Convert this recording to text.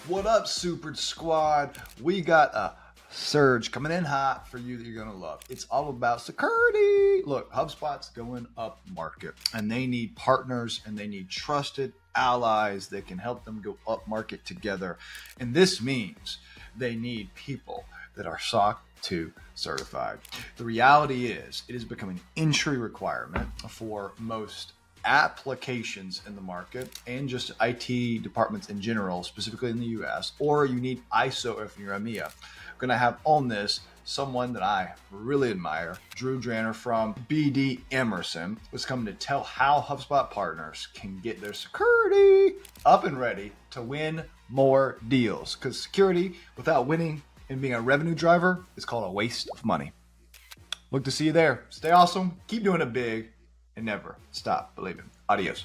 What up, Supered Squad? We got a surge coming in hot for you that you're going to love. It's all about security. Look, HubSpot's going up market, and they need partners, and they need trusted allies that can help them go up market together. And this means they need people that are SOC 2 certified. The reality is it is becoming an entry requirement for most applications in the market and just IT departments in general, specifically in the US, or you need ISO if you're EMEA. I'm going to have on this someone that I really admire, Drew Danner from BD Emerson, was coming to tell how HubSpot partners can get their security up and ready to win more deals. Because security without winning and being a revenue driver is called a waste of money. Look to see you there. Stay awesome. Keep doing it big. And never stop believing. Adios.